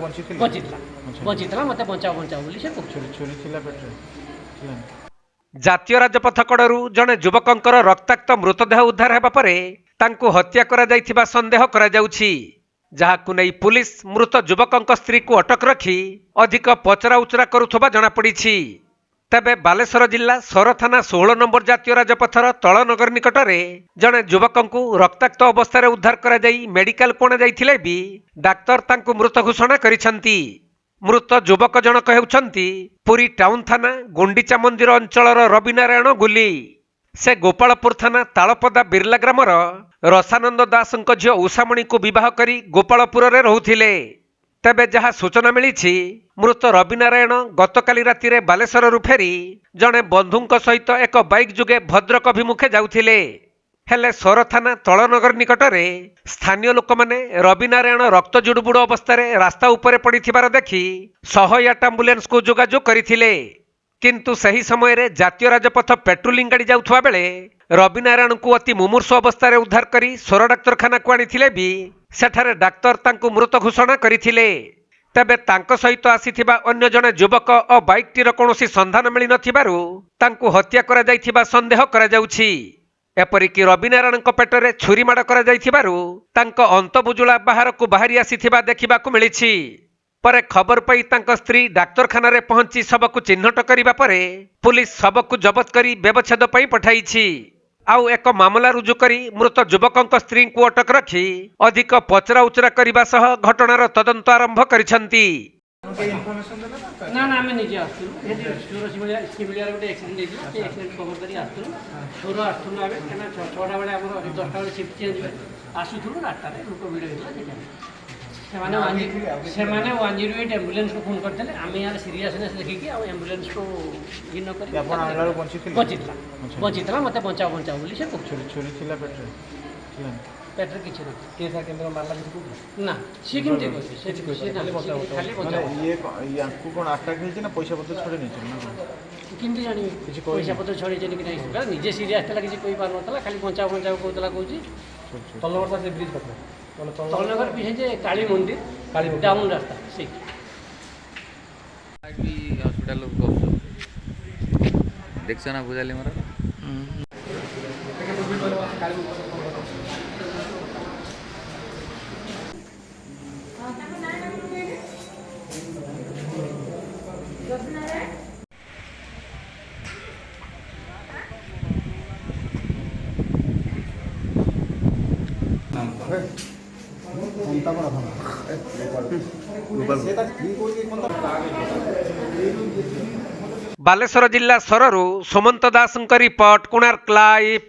ବଞ୍ଚିଥିଲା ମୋତେ ବଞ୍ଚାଅ ବୋଲି ସେ କହୁଛନ୍ତି। ଜାତୀୟ ରାଜପଥ କଡ଼ରୁ ଜଣେ ଯୁବକଙ୍କର ରକ୍ତାକ୍ତ ମୃତଦେହ ଉଦ୍ଧାର ହେବା ପରେ ତାଙ୍କୁ ହତ୍ୟା କରାଯାଇଥିବା ସନ୍ଦେହ କରାଯାଉଛି, ଯାହାକୁ ନେଇ ପୁଲିସ ମୃତ ଯୁବକଙ୍କ ସ୍ତ୍ରୀକୁ ଅଟକ ରଖି ଅଧିକ ପଚରାଉଚରା କରୁଥିବା ଜଣାପଡ଼ିଛି। ତେବେ ବାଲେଶ୍ୱର ଜିଲ୍ଲା ସର ଥାନା 16 ନମ୍ବର ଜାତୀୟ ରାଜପଥର ତଳନଗର ନିକଟରେ ଜଣେ ଯୁବକଙ୍କୁ ରକ୍ତାକ୍ତ ଅବସ୍ଥାରେ ଉଦ୍ଧାର କରାଯାଇ ମେଡିକାଲକୁ ଅଣାଯାଇଥିଲେ ବି ଡାକ୍ତର ତାଙ୍କୁ ମୃତ ଘୋଷଣା କରିଛନ୍ତି। ମୃତ ଯୁବକ ଜଣକ ହେଉଛନ୍ତି ପୁରୀ ଟାଉନ ଥାନା ଗୁଣ୍ଡିଚା ମନ୍ଦିର ଅଞ୍ଚଳର ରବିନାରାୟଣ ଗୁଲି। ସେ ଗୋପାଳପୁର ଥାନା ତାଳପଦା ବିର୍ଲା ଗ୍ରାମର ରସାନନ୍ଦ ଦାସଙ୍କ ଝିଅ ଉଷାମଣିକୁ ବିବାହ କରି ଗୋପାଳପୁରରେ ରହୁଥିଲେ। ତେବେ ଯାହା ସୂଚନା ମିଳିଛି, ମୃତ ରବିନାରାୟଣ ଗତକାଲି ରାତିରେ ବାଲେଶ୍ୱରରୁ ଫେରି ଜଣେ ବନ୍ଧୁଙ୍କ ସହିତ ଏକ ବାଇକ୍ ଯୋଗେ ଭଦ୍ରକ ଅଭିମୁଖେ ଯାଉଥିଲେ। ହେଲେ ସର ଥାନା ତଳନଗର ନିକଟରେ ସ୍ଥାନୀୟ ଲୋକମାନେ ରବିନାରାୟଣ ରକ୍ତ ଜୁଡୁବୁଡୁ ଅବସ୍ଥାରେ ରାସ୍ତା ଉପରେ ପଡ଼ିଥିବାର ଦେଖି 108 ଆମ୍ବୁଲାନ୍ସକୁ ଯୋଗାଯୋଗ କରିଥିଲେ। କିନ୍ତୁ ସେହି ସମୟରେ ଜାତୀୟ ରାଜପଥ ପେଟ୍ରୋଲିଂ ଗାଡ଼ି ଯାଉଥିବା ବେଳେ ରବିନାରାୟଣଙ୍କୁ ଅତି ମୁମୂର୍ଷୁ ଅବସ୍ଥାରେ ଉଦ୍ଧାର କରି ସୋର ଡାକ୍ତରଖାନାକୁ ଆଣିଥିଲେ ବି ସେଠାରେ ଡାକ୍ତର ତାଙ୍କୁ ମୃତ ଘୋଷଣା କରିଥିଲେ। ତେବେ ତାଙ୍କ ସହିତ ଆସିଥିବା ଅନ୍ୟ ଜଣେ ଯୁବକ ଓ ବାଇକ୍ଟିର କୌଣସି ସନ୍ଧାନ ମିଳିନଥିବାରୁ ତାଙ୍କୁ ହତ୍ୟା କରାଯାଇଥିବା ସନ୍ଦେହ କରାଯାଉଛି। ଏପରିକି ରବିନାରାୟଣଙ୍କ ପେଟରେ ଛୁରୀ ମାଡ଼ କରାଯାଇଥିବାରୁ ତାଙ୍କ ଅନ୍ତବୁଜୁଳା ବାହାରକୁ ବାହାରି ଆସିଥିବା ଦେଖିବାକୁ ମିଳିଛି। ପରେ ଖବର ପାଇ ତାଙ୍କ ସ୍ତ୍ରୀ ଡାକ୍ତରଖାନାରେ ପହଞ୍ଚି ଶବକୁ ଚିହ୍ନଟ କରିବା ପରେ ପୁଲିସ ଶବକୁ ଜବତ କରି ବ୍ୟବଚ୍ଛେଦ ପାଇଁ ପଠାଇଛି। ଆଉ ଏକ ମାମଲା ରୁଜୁ କରି ମୃତ ଯୁବକଙ୍କ ସ୍ତ୍ରୀଙ୍କୁ ଅଟକ ରଖି ଅଧିକ ପଚରାଉଚରା କରିବା ସହ ଘଟଣାର ତଦନ୍ତ ଆରମ୍ଭ କରିଛନ୍ତି। ନା ଆମେ ନିଜେ ଆସିଥିଲୁ, ଶିମିଳିଆରେ ଗୋଟେ ଆକ୍ସିଡେଣ୍ଟ ହେଇଥିଲା, ସେ ଆକ୍ସିଡେଣ୍ଟ କଭର କରି ଆସିଥିଲୁ। ସୋର ଆସୁଥିଲୁ ଆମେ, କାହିଁକିନା 6ଟା ବେଳେ ଆମର 10ଟା ବେଳେ ସିଫ୍ଟ ଚେଞ୍ଜ ହୁଏ, ଆସୁଥିଲୁ 8ଟାରେ ଲୋକ ଭିଡ଼ ହେଇଥିଲା। ସେମାନେ 108 ଆମ୍ବୁଲାନ୍ସକୁ ଫୋନ୍ କରିଥିଲେ। ଆମେ ୟାର ସିରିୟସନେସ୍ ଦେଖିକି ଆଉ ଆମ୍ବୁଲାନ୍ସକୁ ଇଏ ନ କରି ବଞ୍ଚିଥିଲା ମୋତେ ବଞ୍ଚାଅ ବୋଲି ସେ କହୁଛନ୍ତି। ପେଟରେ କିଛି ନାହିଁ ନା, ସିଏ କେମିତି କହିବେ? କେମିତି ଜାଣିବେ ପଇସା ପତ୍ର ଛଡ଼େଇଛନ୍ତି କି ନାହିଁ? ନିଜେ ସିରିୟସ୍ ଥିଲା, କିଛି କହିପାରୁନଥିଲା, ଖାଲି ବଞ୍ଚାଅ କହୁଥିଲା କହୁଛି। ତଳନଗର ବି ଯେ କାଳୀ ମନ୍ଦିର ଡାଉନ୍ ରାସ୍ତା ସେଇଠି ହସ୍ପିଟାଲ ଦେଖଛ ନା ବୁଝାଲି ମୋର ବାଲେଶ୍ୱର ଜିଲ୍ଲା ସରରୁ ସୁମନ୍ତ ଦାସଙ୍କ ରିପୋର୍ଟ, କୋଣାର୍କ ଲାଇଭ୍।